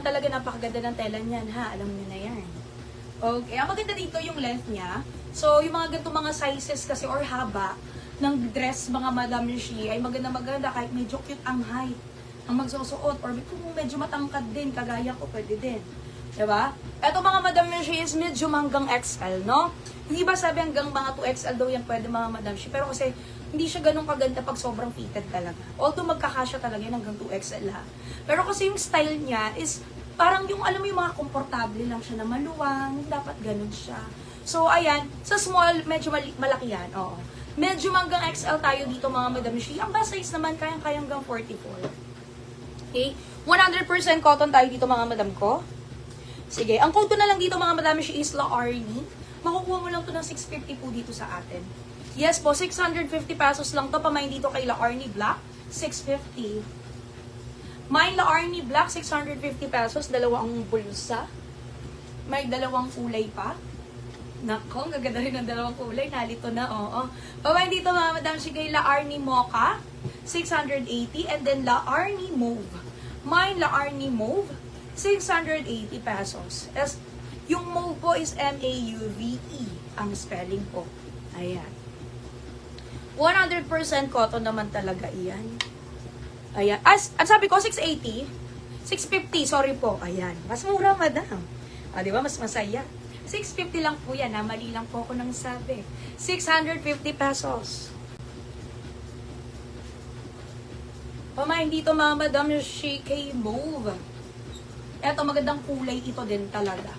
naman talaga napakaganda ng tela niyan, ha? Alam niyo na yan. Okay, ang maganda dito yung length niya. So, yung mga ganito mga sizes kasi or haba ng dress mga Madam Shi ay maganda kahit medyo cute ang height ang magsusuot or kung medyo matangkad din, kagaya ko, pwede din. Diba? Ito mga Madam Shi is medyo hanggang XL, no? Hindi ba sabi hanggang mga 2XL daw yan pwede mga Madam Shi? Pero kasi hindi siya ganun kaganda pag sobrang fitted talaga. Although magkakasya talaga yan hanggang 2XL ha. Pero kasi yung style niya is parang yung alam mo yung mga komportable lang siya na maluwang, dapat ganun siya. So ayan, sa small medyo malaki yan. Oo. Medyo hanggang XL tayo dito mga Madam Shi. Ang base size naman kayang-kaya hanggang 44. Okay? 100% cotton tayo dito mga madam ko. Sige, ang code ko na lang dito mga Madam Shi is La Arnie. Makukuha mo lang to ng 650 po dito sa atin. Yes po, 650 pesos lang to. Pamain dito kay La Arnie Black, 650. Mine La Arnie Black, 650 pesos. Dalawang bulsa. May dalawang kulay pa. Nako, ang gaganda rin ng dalawang kulay. Nalito na, oo. Pamain dito mga Madam Shi kay La Arnie Mocha, 680. And then La Arnie Mauve. Mine La Arnie Mauve, 680 pesos. As, yung mauve po is M-A-U-V-E ang spelling po. Ayan. 100% cotton naman talaga iyan. Ayan. At sabi ko, 680. 650, sorry po. Ayan. Mas mura, madam. Di ba? Mas masaya. 650 lang po yan. Mali lang po ako nang sabi. 650 pesos. Pamain dito mga Madam Shi kay Mauve. Eto, magandang kulay ito din talaga.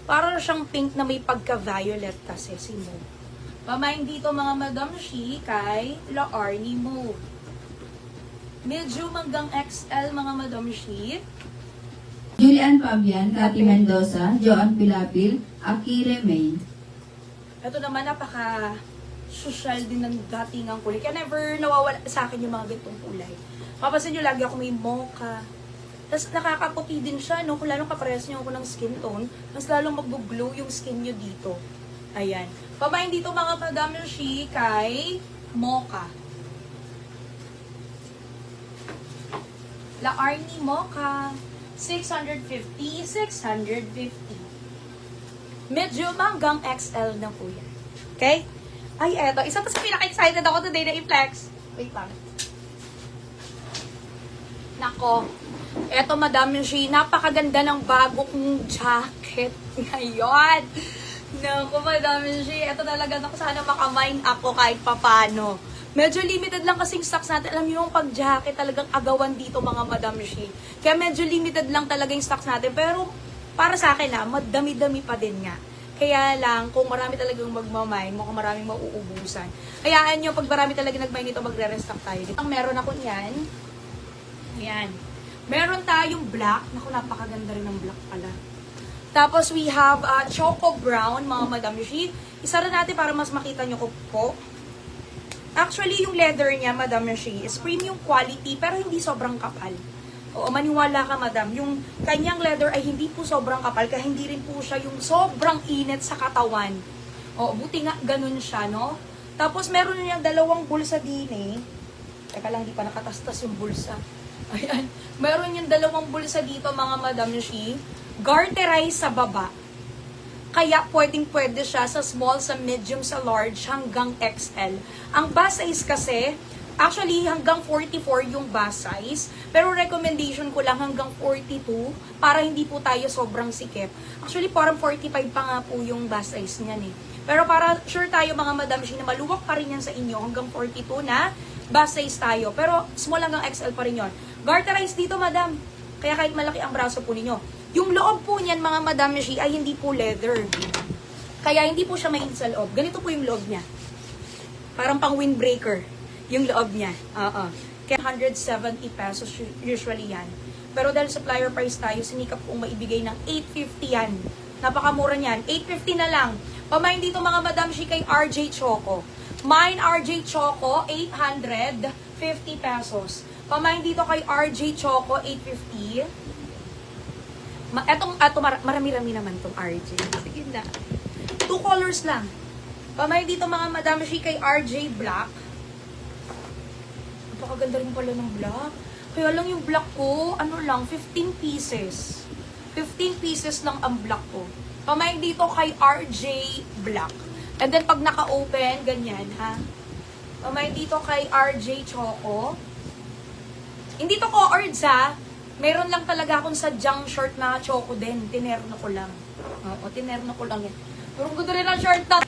Para siyang pink na may pagka-violet kasi si Mauve. Pamain dito mga Madam Shi kay La Arnie Mauve. Medyo hanggang XL mga Madam Shi. Julian Fabian, Cathy Mendoza, Joan Pilapil, Akire May. Ito naman napaka-social din ng datingang kulay. Kaya never nawawala sa akin yung mga ganitong kulay. Papansin nyo, lagi ako may mocha. Tapos nakakaputi din siya, no? Kung lalong kapares nyo ako ng skin tone, mas lalong mag-glow yung skin nyo dito. Ayan. Pamain dito mga Madam Shi kay Mocha. La Arnie Mocha. 650, 650. Medyo hanggang XL na po yan. Okay? Ay, eto. Isa pa sa pinaka-excited ako today na i-flex. Wait lang. Nako. Eto, Madam Shi, napakaganda ng bago kong jacket ngayon. Naku, Madam Shi, eto talaga, naku, sana makamine ako kahit papano. Medyo limited lang kasing stocks natin. Alam niyo yung pag-jacket talagang agawan dito mga Madam Shi. Kaya medyo limited lang talaga yung stocks natin. Pero para sa akin madami-dami pa din nga. Kaya lang, kung marami talagang magmamine, mukhang maraming mauubusan. Hayaan nyo, pag marami talaga nagmine dito, magre-restock tayo. Dito, meron ako niyan. Ayan. Meron tayong black. Naku, napakaganda rin ng black pala. Tapos we have choco brown, mga Madam Shi. Isa rin natin para mas makita nyo ko po. Actually, yung leather niya, Madam Shi, is premium quality pero hindi sobrang kapal. Oo, maniwala ka, Madam. Yung kanyang leather ay hindi po sobrang kapal kaya hindi rin po siya yung sobrang init sa katawan. Oo, buti nga ganun siya, no? Tapos meron niya dalawang bulsa din eh. Teka lang, di pa nakatastas yung bulsa. Ayan. Meron yung dalawang bulsa dito, mga Madam Shi. Garterize sa baba. Kaya pwedeng-pwede siya sa small, sa medium, sa large, hanggang XL. Ang bust size kasi, actually hanggang 44 yung bust size. Pero recommendation ko lang hanggang 42 para hindi po tayo sobrang sikip. Actually parang 45 pa nga po yung bust size niyan eh. Pero para sure tayo mga Madam Shi na maluwak pa rin yan sa inyo hanggang 42 na bust size tayo. Pero small hanggang XL pa rin yun. Garterize dito, Madam. Kaya kahit malaki ang braso po ninyo. Yung loob po niyan, mga Madam Shi, ay hindi po leather. Kaya hindi po siya mainit sa loob. Ganito po yung loob niya. Parang pang windbreaker yung loob niya. Kaya 170 pesos usually yan. Pero dahil supplier price tayo, sinikap kong maibigay ng 850 yan. Napakamura niyan. 850 na lang. Pamain dito mga Madam Shi kay RJ Choco. Mine RJ Choco, 850 pesos. Pamain dito kay RJ Choco, 850. Marami-rami naman tong RJ. Sige na. 2 colors lang. Pamain dito mga Madam Shi kay RJ Black. Napakaganda rin pala ng black. Kaya lang yung black ko, ano lang, 15 pieces. 15 pieces lang ang black ko. Pamain dito kay RJ Black. And then, pag naka-open, ganyan, ha? Pamain dito kay RJ Choco. Hindi to co-ords, ha? Meron lang talaga akong sadyang short na choco din. Tinerno ko lang. Oo, tinerno ko lang yan. Pero gusto rin ang short na.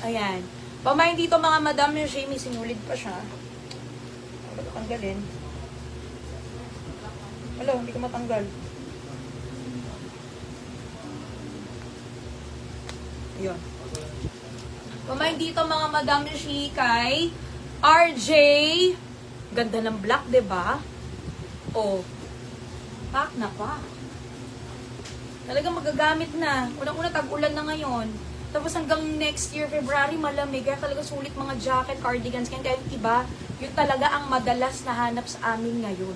Ayan. Pamain dito mga madam yung Jamie, sinulid pa siya. Ba't ko tanggalin? Wala, hindi ko matanggal. Ayun. Pamain dito mga madam yung kay RJ. Ganda ng black, diba? Oh. Pack na pa. Talagang magagamit na. Unang-una, tag-ulan na ngayon. Tapos hanggang next year, February, malamig. Kaya talaga sulit mga jacket, cardigans. Kaya yung iba, yun talaga ang madalas na hanap sa amin ngayon.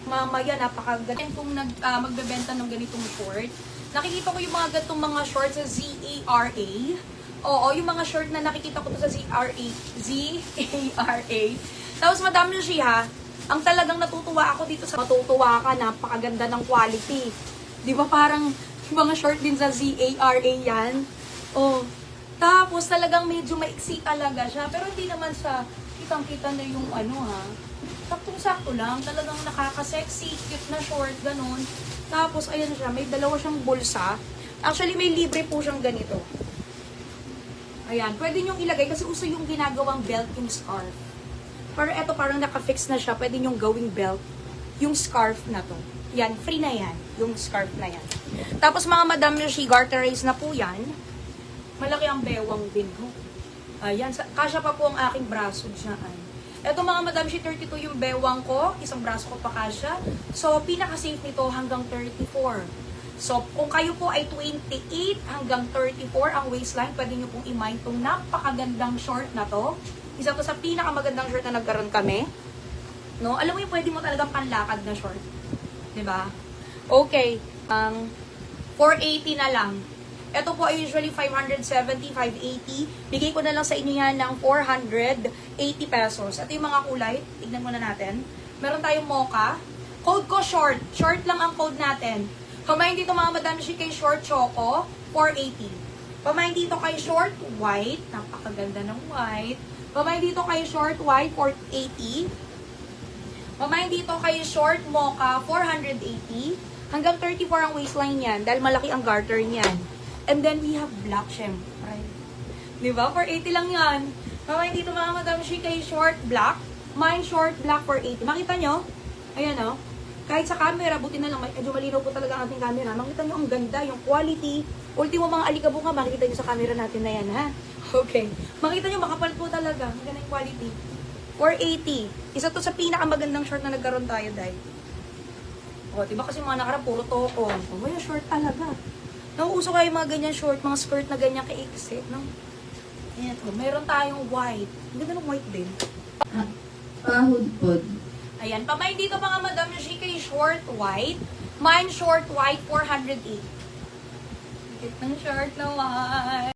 Mamaya, napakaganda. Kung magbebenta ng ganitong short, nakikita ko yung mga ganitong mga shorts sa ZARA. Oo, yung mga short na nakikita ko to sa ZARA. Tapos madami siya, ang talagang natutuwa ako dito sa matutuwa ka, napakaganda ng quality. Di ba parang yung mga short din sa ZARA yan? Oh. Tapos talagang medyo maiksi talaga siya. Pero hindi naman sa kitang-kita na yung ano ha. Saktong-sakto lang. Talagang nakaka-sexy, cute na short, ganun. Tapos ayan siya, may dalawa siyang bulsa. Actually may libre po siyang ganito. Ayan, pwede nyong ilagay kasi uso yung ginagawang belt yung scarf. Pero eto parang naka-fix na siya, pwede nyong gawing belt yung scarf na to. Yan, free na yan, yung scarf na yan. Tapos mga madam yung garterize na po yan. Malaki ang bewang din ho. Ayan, kasya pa po ang aking braso dyan. Eto mga madam, 32 yung bewang ko, isang braso ko pa kasya. So, pinaka-safe nito hanggang 34. So, kung kayo po ay 28 hanggang 34 ang waistline, pwede nyo pong i-mind itong napakagandang short na to. Isa to sa pinakamagandang short na nagkaroon kami. No? Alam mo yung pwede mo talagang panlakad na short. 'Di ba? Okay. 480 na lang. Ito po ay usually 570, 580. Bigay ko na lang sa inyo yan ng 480 pesos. Ito yung mga kulay. Tignan muna natin. Meron tayong mocha. Code ko short. Short lang ang code natin. Pamain dito mga madam kay short choco, 480. Pamain dito kay short white. Napakaganda ng white. Pamain dito kay short white, 480. Pamain dito kay short mocha, 480. Hanggang 34 ang waistline yan, dahil malaki ang garter niyan. And then we have black, syempre. Diba? 480 lang yan. Pamain dito mga madam kay short black. Mine short black, 480. Makita nyo? Ayan o. Kahit sa camera, buti na lang, medyo malinaw po talaga ang ating camera. Makita nyo ang ganda, yung quality. Ultimo mga alikabok nga, makikita nyo sa camera natin na yan, ha? Okay. Makita nyo, makapal po talaga. Maganda yung quality. 480. Isa to sa pinakamagandang short na nagkaroon tayo, dahil. O, diba kasi mga nakarang, puro toko. O, yung short talaga. Nauuso kayo mga ganyan short, mga skirt na ganyan kaiksi, no? Ayan to. Meron tayong white. Ang ganda ng white din. Pahudpod. Ayan. Pamain dito mga madam, yung kay short white. Mine short white, 480. Cute ng short na white.